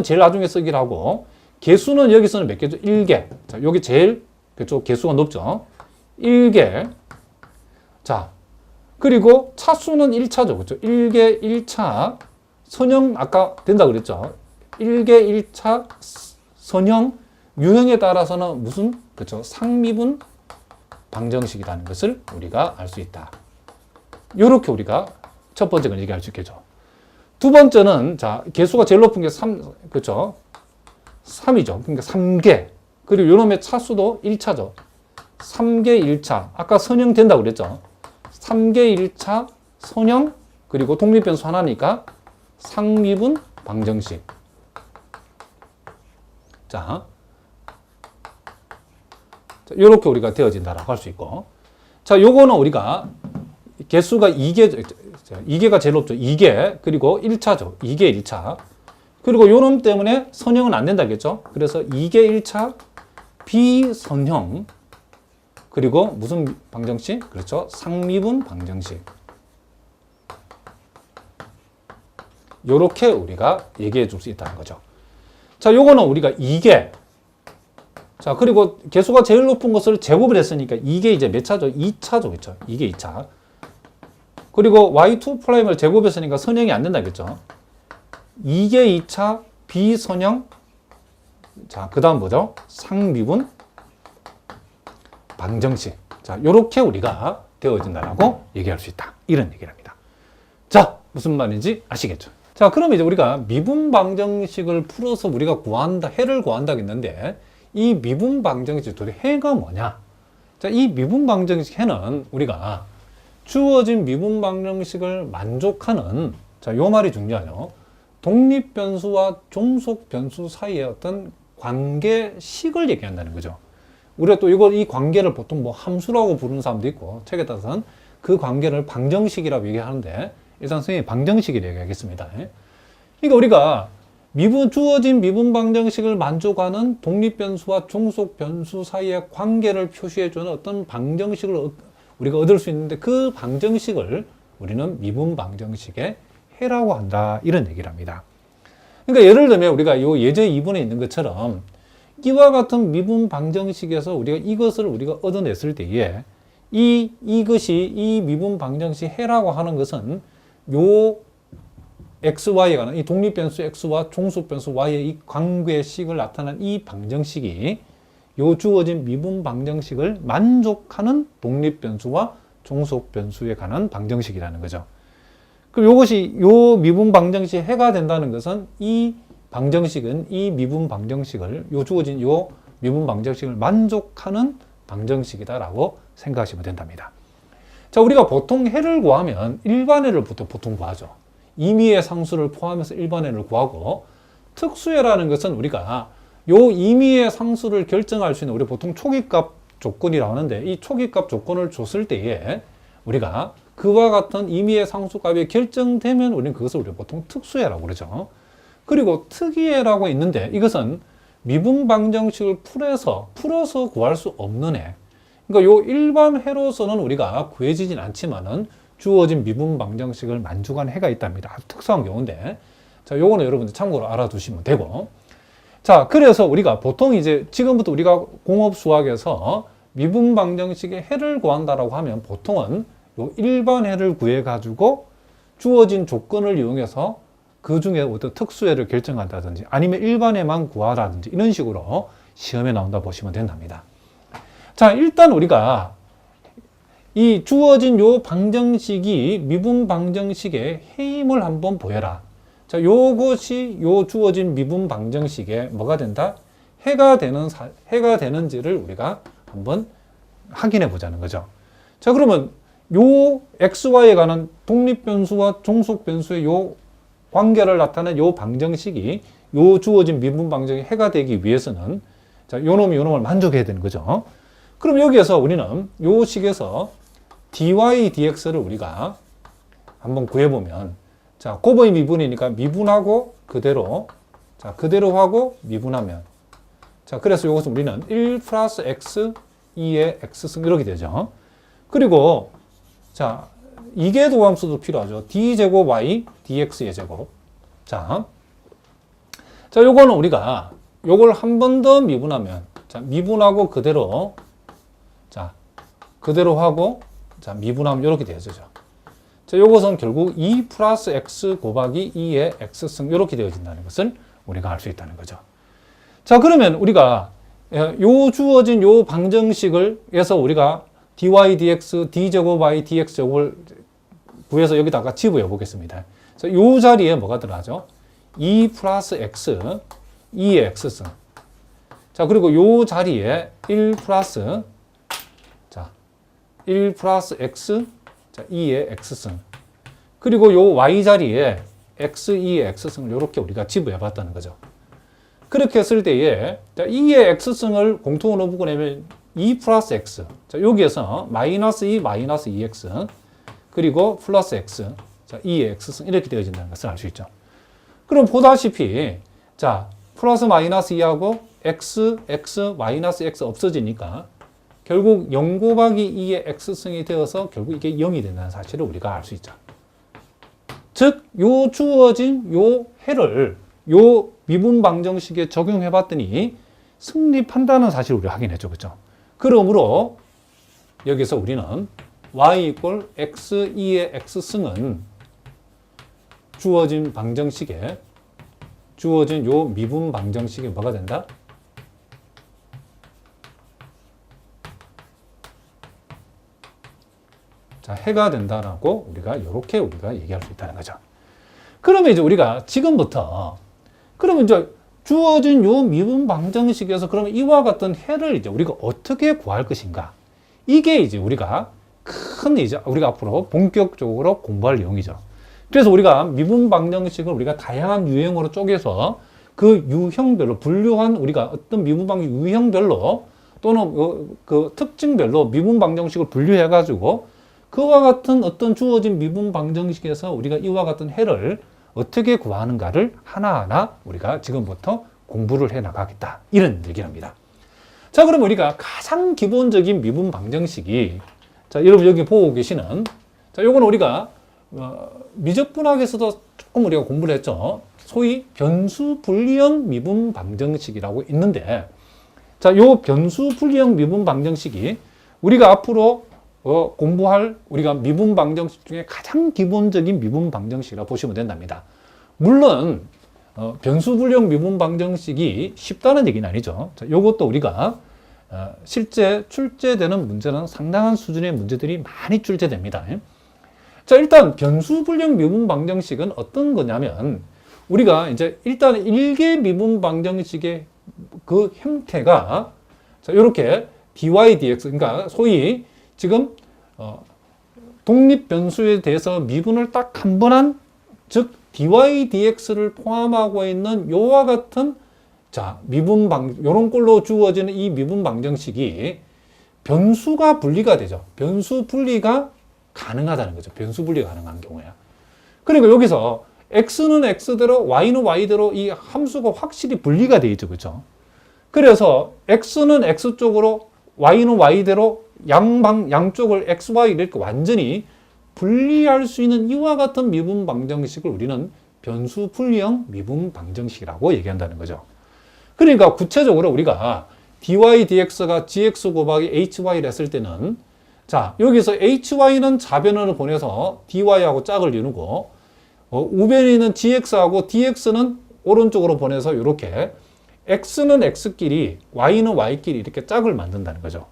제일 나중에 쓰기로 하고, 개수는 여기서는 몇 개죠? 1개. 자, 여기 제일 그쪽 개수가 높죠. 1개. 자, 그리고 차수는 1차죠. 그렇죠? 1개 1차 선형 아까 된다 그랬죠. 1개 1차 선형 유형에 따라서는 무슨 그렇죠? 상미분 방정식이라는 것을 우리가 알 수 있다. 이렇게 우리가 첫 번째 건 얘기할 수 있겠죠. 두 번째는 자, 개수가 제일 높은 게 3, 그렇죠? 3이죠. 그러니까 3개. 그리고 요놈의 차수도 1차죠. 3개 1차. 아까 선형 된다고 그랬죠. 3개 1차 선형 그리고 독립변수 하나니까 상미분 방정식. 자, 이렇게 우리가 되어진다라고 할 수 있고. 자, 요거는 우리가 개수가 2개가 제일 높죠. 2개, 그리고 1차죠. 2개 1차. 그리고 요놈 때문에 선형은 안 된다겠죠. 그래서 2개 1차 비선형. 그리고 무슨 방정식? 그렇죠. 상미분 방정식. 요렇게 우리가 얘기해 줄 수 있다는 거죠. 자, 요거는 우리가 2개. 자, 그리고 개수가 제일 높은 것을 제곱을 했으니까 이게 이제 몇 차죠? 2차죠. 그렇죠? 이게 2차. 그리고 y2'을 제곱했으니까 선형이 안 된다겠죠. 2개 2차 비선형. 자, 그 다음 뭐죠? 상미분 방정식. 자, 요렇게 우리가 되어진다라고 얘기할 수 있다. 이런 얘기를 합니다. 자, 무슨 말인지 아시겠죠? 자, 그럼 이제 우리가 미분 방정식을 풀어서 우리가 구한다, 해를 구한다고 했는데 이 미분 방정식 도대체 해가 뭐냐? 자, 이 미분 방정식 해는 우리가 주어진 미분 방정식을 만족하는, 자, 요 말이 중요하죠. 독립변수와 종속변수 사이의 어떤 관계식을 얘기한다는 거죠. 우리가 또 이 관계를 보통 뭐 함수라고 부르는 사람도 있고, 책에 따라서는 그 관계를 방정식이라고 얘기하는데, 일단 선생님이 방정식이라고 얘기하겠습니다. 그러니까 우리가 주어진 미분 방정식을 만족하는 독립변수와 종속변수 사이의 관계를 표시해주는 어떤 방정식을 우리가 얻을 수 있는데 그 방정식을 우리는 미분 방정식의 해라고 한다. 이런 얘기를 합니다. 그러니까 예를 들면 우리가 요 예제 2번에 있는 것처럼 이와 같은 미분 방정식에서 이것을 우리가 얻어냈을 때에 이것이 이 미분 방정식 해라고 하는 것은 요 xy에 관한 이 독립변수 x와 종속변수 y의 이 관계식을 나타낸 이 방정식이 요 주어진 미분 방정식을 만족하는 독립변수와 종속변수에 관한 방정식이라는 거죠. 그럼 이것이 요 미분 방정식 해가 된다는 것은 이 방정식은 이 미분 방정식을 요 주어진 요 미분 방정식을 만족하는 방정식이다라고 생각하시면 된답니다. 자, 우리가 보통 해를 구하면 일반해를 보통 구하죠. 임의의 상수를 포함해서 일반해를 구하고, 특수해라는 것은 우리가 요 임의의 상수를 결정할 수 있는 우리 보통 초기값 조건이라고 하는데, 이 초기값 조건을 줬을 때에 우리가 그와 같은 임의의 상수값이 결정되면 우리는 그것을 우리가 보통 특수해라고 그러죠. 그리고 특이해라고 있는데 이것은 미분 방정식을 풀어서 구할 수 없는 해. 그러니까 요 일반 해로서는 우리가 구해지진 않지만은 주어진 미분 방정식을 만족한 해가 있답니다. 아주 특수한 경우인데, 자, 요거는 여러분들 참고로 알아두시면 되고. 자, 그래서 우리가 보통 이제 지금부터 우리가 공업 수학에서 미분 방정식의 해를 구한다라고 하면 보통은 요 일반 해를 구해 가지고 주어진 조건을 이용해서 그 중에 어떤 특수해를 결정한다든지 아니면 일반해만 구하라든지 이런 식으로 시험에 나온다 보시면 된답니다. 자, 일단 우리가 이 주어진 요 방정식이 미분 방정식의 해임을 한번 보여라. 자, 요것이 요 주어진 미분 방정식에 뭐가 된다? 해가 되는지를 우리가 한번 확인해 보자는 거죠. 자, 그러면 요 xy에 관한 독립변수와 종속변수의 요 관계를 나타낸 요 방정식이 요 주어진 미분 방정식의 해가 되기 위해서는 자, 요놈을 만족해야 되는 거죠. 그럼 여기에서 우리는 요 식에서 dy dx를 우리가 한번 구해보면, 자, 곱의 미분이니까 미분하고 그대로, 자, 그대로 하고 미분하면, 자, 그래서 이것은 우리는 1 플러스 x 2의 x승 이렇게 되죠. 그리고 자, 이계도 함수도 필요하죠. d제곱 y dx의 제곱. 자, 자, 요거는 우리가 요걸 한 번 더 미분하면, 자, 미분하고 그대로, 자, 그대로 하고, 자, 미분하면 이렇게 되어지죠. 자, 요것은 결국 2 플러스 x 곱하기 2의 x승 이렇게 되어진다는 것을 우리가 알 수 있다는 거죠. 자, 그러면 우리가 요 주어진 요 방정식을 해서 우리가 dy dx d제곱 y dx제곱을 구해서 여기다가 집어해 보겠습니다. 자, 요 자리에 뭐가 들어가죠? 2 플러스 x 2의 x승. 자, 그리고 요 자리에 1 플러스 자, 1 플러스 x 자, 2의 x승. 그리고 요 y 자리에 x, 2의 x승을 이렇게 우리가 지부해 봤다는 거죠. 그렇게 했을 때에 자, 2의 x승을 공통으로 묶어내면 2 플러스 x. 자, 여기에서 마이너스 2, 마이너스 2x. 그리고 플러스 x. 자, 2의 x승 이렇게 되어진다는 것을 알 수 있죠. 그럼 보다시피 자, 플러스 마이너스 2하고 x, x, 마이너스 x 없어지니까 결국 0 곱하기 2의 x승이 되어서 결국 이게 0이 된다는 사실을 우리가 알 수 있죠. 즉, 요 주어진 요 해를 요 미분 방정식에 적용해 봤더니 성립한다는 사실을 우리가 확인했죠. 그렇죠? 그러므로 여기서 우리는 y 이꼴 x 2의 x승은 주어진 방정식에 주어진 요 미분 방정식에 뭐가 된다? 자, 해가 된다라고 우리가 이렇게 우리가 얘기할 수 있다는 거죠. 그러면 이제 우리가 지금부터 그러면 이제 주어진 요 미분 방정식에서 그러면 이와 같은 해를 이제 우리가 어떻게 구할 것인가? 이게 이제 우리가 우리가 앞으로 본격적으로 공부할 내용이죠. 그래서 우리가 미분 방정식을 우리가 다양한 유형으로 쪼개서 그 유형별로 분류한 우리가 어떤 미분 방정식 유형별로 또는 그 특징별로 미분 방정식을 분류해 가지고 그와 같은 어떤 주어진 미분 방정식에서 우리가 이와 같은 해를 어떻게 구하는가를 하나하나 우리가 지금부터 공부를 해 나가겠다. 이런 얘기를 합니다. 자, 그럼 우리가 가장 기본적인 미분 방정식이 자, 여러분 여기 보고 계시는 자, 요거는 우리가 미적분학에서도 조금 우리가 공부를 했죠. 소위 변수 분리형 미분 방정식이라고 있는데 자, 요 변수 분리형 미분 방정식이 우리가 앞으로 공부할 우리가 미분 방정식 중에 가장 기본적인 미분 방정식이라고 보시면 된답니다. 물론 변수 분리형 미분 방정식이 쉽다는 얘기는 아니죠. 자, 요것도 우리가 실제 출제되는 문제는 상당한 수준의 문제들이 많이 출제됩니다. 자, 일단 변수 분리형 미분 방정식은 어떤 거냐면 우리가 이제 일단 일개 미분 방정식의 그 형태가 자, 이렇게 dy dx 그러니까 소위 지금 독립 변수에 대해서 미분을 딱 한 번 한 즉 dy dx를 포함하고 있는 요와 같은 자 미분 방 요런 꼴로 주어지는 이 미분 방정식이 변수가 분리가 되죠. 변수 분리가 가능하다는 거죠. 변수 분리가 가능한 경우야. 그러니까 여기서 x는 x대로 y는 y대로 이 함수가 확실히 분리가 되어 있죠. 그렇죠? 그래서 x는 x 쪽으로 y는 y대로 양쪽을 x, y 이렇게 완전히 분리할 수 있는 이와 같은 미분 방정식을 우리는 변수 분리형 미분 방정식이라고 얘기한다는 거죠. 그러니까 구체적으로 우리가 dy dx가 gx 곱하기 hy를 했을 때는 자 여기서 hy는 좌변을 보내서 dy하고 짝을 이루고 우변에 있는 gx하고 dx는 오른쪽으로 보내서 이렇게 x는 x끼리 y는 y끼리 이렇게 짝을 만든다는 거죠.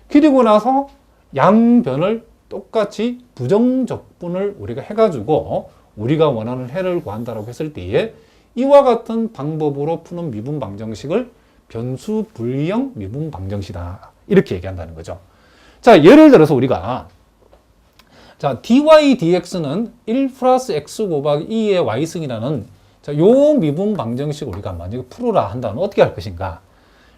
그리고 나서 양변을 똑같이 부정적분을 우리가 해가지고 우리가 원하는 해를 구한다라고 했을 때에 이와 같은 방법으로 푸는 미분 방정식을 변수 분리형 미분 방정식이다. 이렇게 얘기한다는 거죠. 자, 예를 들어서 우리가 자, dy dx는 1 플러스 x 곱하기 2의 y승이라는 자, 요 미분 방정식을 우리가 만약에 풀어라 한다면 어떻게 할 것인가?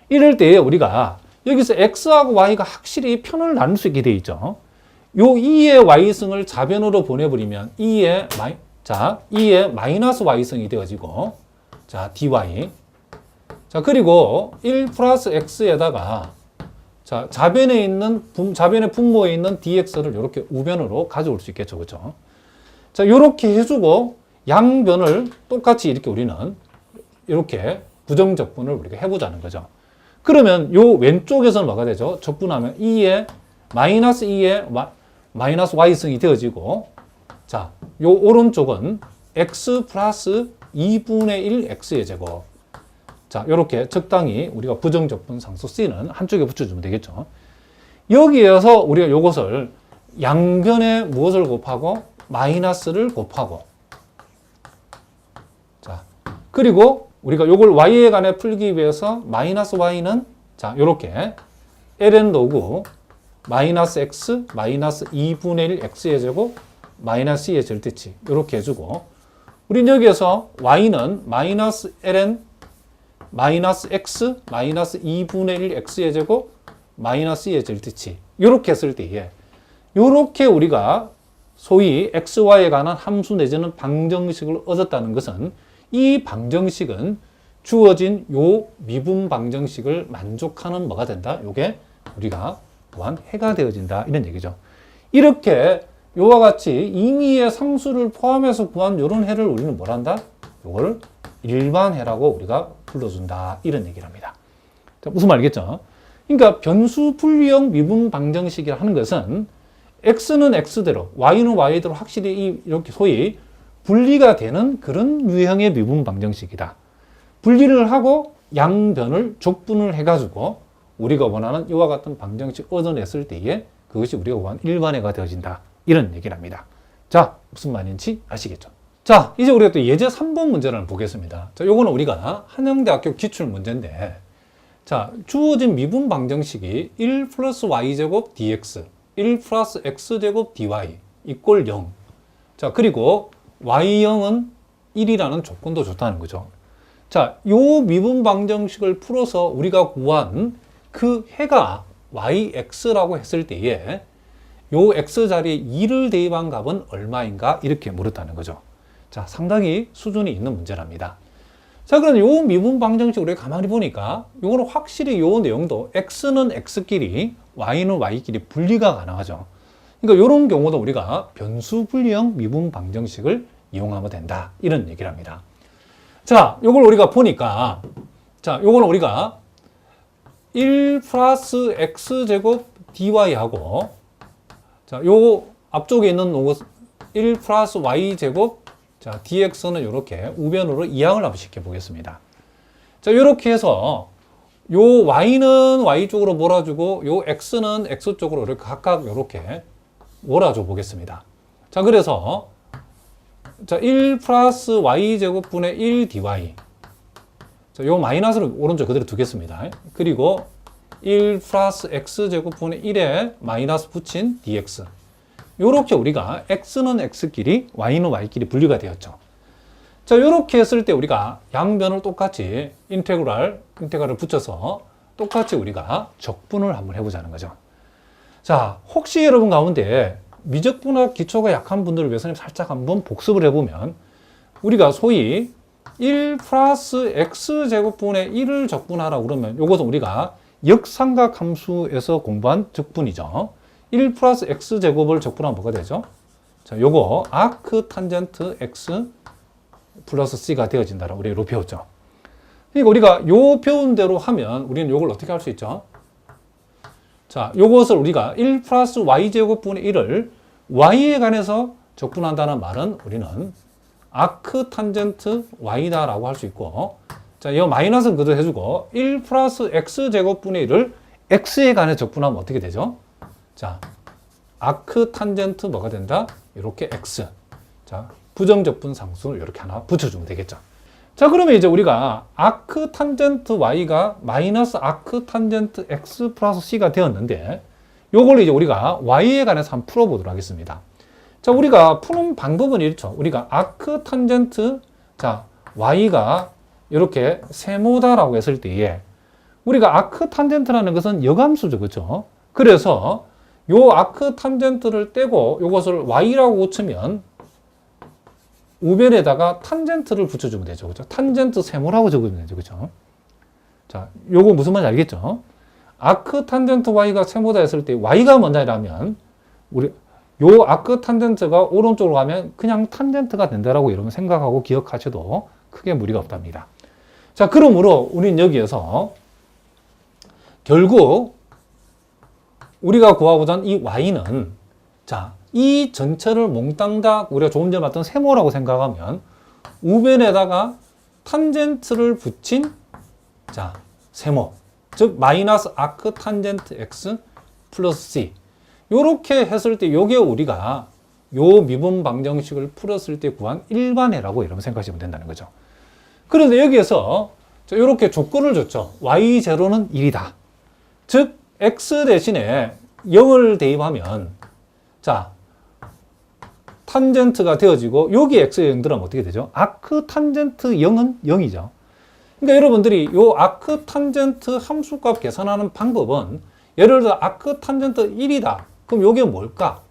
이럴 때에 우리가 여기서 x하고 y가 확실히 편을 나눌 수 있게 되어 있죠. 요 2의 y승을 좌변으로 보내버리면 2의 마이너스 y승이 되어지고 자, dy. 자, 그리고 1 플러스 x에다가 자, 좌변의 분모에 있는 dx를 이렇게 우변으로 가져올 수 있겠죠. 그렇죠? 자, 요렇게 해주고 양변을 똑같이 이렇게 우리는 이렇게 부정적분을 우리가 해보자는 거죠. 그러면 요 왼쪽에서는 뭐가 되죠? 적분하면 2에 마이너스 2에 마이너스 y승이 되어지고, 자, 요 오른쪽은 x 플러스 2분의 1 x의 제곱. 자, 요렇게 적당히 우리가 부정적분 상수 C는 한쪽에 붙여주면 되겠죠. 여기에서 우리가 요것을 양변에 무엇을 곱하고? 마이너스를 곱하고. 자, 그리고 우리가 요걸 y에 관해 풀기 위해서 마이너스 y는 자, 요렇게 ln 로그 마이너스 x 마이너스 2분의 1 x의 제곱 마이너스 2의 절대치 요렇게 해주고, 우린 여기에서 y는 마이너스 ln 마이너스 x 마이너스 2분의 1 x의 제곱 마이너스 2의 절대치 요렇게 했을 때에 요렇게 우리가 소위 xy에 관한 함수 내지는 방정식을 얻었다는 것은 이 방정식은 주어진 요 미분 방정식을 만족하는 뭐가 된다? 요게 우리가 또한 해가 되어진다 이런 얘기죠. 이렇게 요와 같이 임의의 상수를 포함해서 구한 요런 해를 우리는 뭘 한다? 요걸 일반해라고 우리가 불러준다 이런 얘기를 합니다. 자, 무슨 말이겠죠? 그러니까 변수 분리형 미분 방정식이라 하는 것은 x는 x대로 y는 y대로 확실히 이렇게 소위 분리가 되는 그런 유형의 미분 방정식이다. 분리를 하고 양변을 족분을 해가지고 우리가 원하는 이와 같은 방정식 얻어냈을 때에 그것이 우리가 원하는 일반해가 되어진다 이런 얘기를 합니다. 자, 무슨 말인지 아시겠죠? 자, 이제 우리가 또 예제 3번 문제를 보겠습니다. 자, 요거는 우리가 한영대학교 기출 문제인데, 자, 주어진 미분 방정식이 1 플러스 y제곱 dx 1 플러스 x제곱 dy 이꼴 0. 자, 그리고 y0은 1이라는 조건도 좋다는 거죠. 자, 요 미분 방정식을 풀어서 우리가 구한 그 해가 yx라고 했을 때에 요 x 자리에 2를 대입한 값은 얼마인가 이렇게 물었다는 거죠. 자, 상당히 수준이 있는 문제랍니다. 자, 그럼 요 미분 방정식 우리가 가만히 보니까 요거는 확실히 요 내용도 x는 x끼리 y는 y끼리 분리가 가능하죠. 그러니까 이런 경우도 우리가 변수 분리형 미분 방정식을 이용하면 된다 이런 얘기를 합니다. 자, 요걸 우리가 보니까 자, 요거는 우리가 1 플러스 x제곱 dy하고 자, 요 앞쪽에 있는 요거 1 플러스 y제곱 자, dx는 이렇게 우변으로 이항을 한번 시켜 보겠습니다. 자, 이렇게 해서 요 y는 y 쪽으로 몰아주고 요 x는 x 쪽으로 이렇게 각각 이렇게 몰아줘 보겠습니다. 자, 그래서 자, 1 플러스 y제곱분의 1 dy 자, 요 마이너스를 오른쪽 그대로 두겠습니다. 그리고 1 플러스 x제곱분의 1에 마이너스 붙인 dx 요렇게 우리가 x는 x끼리 y는 y끼리 분리가 되었죠. 자, 요렇게 했을 때 우리가 양변을 똑같이 인테그랄을 붙여서 똑같이 우리가 적분을 한번 해보자는 거죠. 자, 혹시 여러분 가운데 미적분학 기초가 약한 분들을 위해서 살짝 한번 복습을 해보면 우리가 소위 1 플러스 x제곱분의 1을 적분하라 그러면 요것은 우리가 역삼각 함수에서 공부한 적분이죠. 1 플러스 x제곱을 적분하면 뭐가 되죠? 자, 요거 아크 탄젠트 x 플러스 c가 되어진다라고 우리가 이렇게 배웠죠. 그러니까 우리가 요 배운 대로 하면 우리는 요걸 어떻게 할 수 있죠? 자, 요것을 우리가 1 플러스 y제곱분의 1을 y에 관해서 적분한다는 말은 우리는 아크 탄젠트 y다라고 할 수 있고, 자, 이 마이너스는 그대로 해주고 1 플러스 x제곱분의 1을 x에 관해 적분하면 어떻게 되죠? 자, 아크 탄젠트 뭐가 된다? 이렇게 x. 자, 부정적분 상수를 이렇게 하나 붙여주면 되겠죠. 자, 그러면 이제 우리가 아크 탄젠트 y가 마이너스 아크 탄젠트 x 플러스 c가 되었는데 요걸 이제 우리가 y에 관해서 한번 풀어보도록 하겠습니다. 자, 우리가 푸는 방법은 이렇죠. 우리가 아크 탄젠트 자, y가 이렇게 세모다라고 했을 때에 우리가 아크 탄젠트라는 것은 역함수죠. 그렇죠? 그래서 요 아크 탄젠트를 떼고 요것을 y라고 치면 우변에다가 탄젠트를 붙여주면 되죠. 그죠? 탄젠트 세모라고 적으면 되죠. 그죠? 자, 요거 무슨 말인지 알겠죠? 아크 탄젠트 y가 세모다 했을 때 y가 뭔냐라면 우리 요 아크 탄젠트가 오른쪽으로 가면 그냥 탄젠트가 된다라고 여러분 생각하고 기억하셔도 크게 무리가 없답니다. 자, 그러므로 우리는 여기에서 결국 우리가 구하고자 하는 이 y는 자, 이 전체를 몽땅 다 우리가 조금 전에 봤던 세모라고 생각하면 우변에다가 탄젠트를 붙인 자, 세모. 즉 마이너스 아크 탄젠트 x 플러스 c. 요렇게 했을 때 요게 우리가 요 미분 방정식을 풀었을 때 구한 일반해라고 여러분 생각하시면 된다는 거죠. 그런데 여기에서 이렇게 조건을 줬죠. y0는 1이다. 즉 x 대신에 0을 대입하면 자 탄젠트가 되어지고 여기 x의 0 들어가면 어떻게 되죠? 아크 탄젠트 0은 0이죠. 그러니까 여러분들이 요 아크 탄젠트 함수값 계산하는 방법은 예를 들어 아크 탄젠트 1이다. 그럼 요게 뭘까?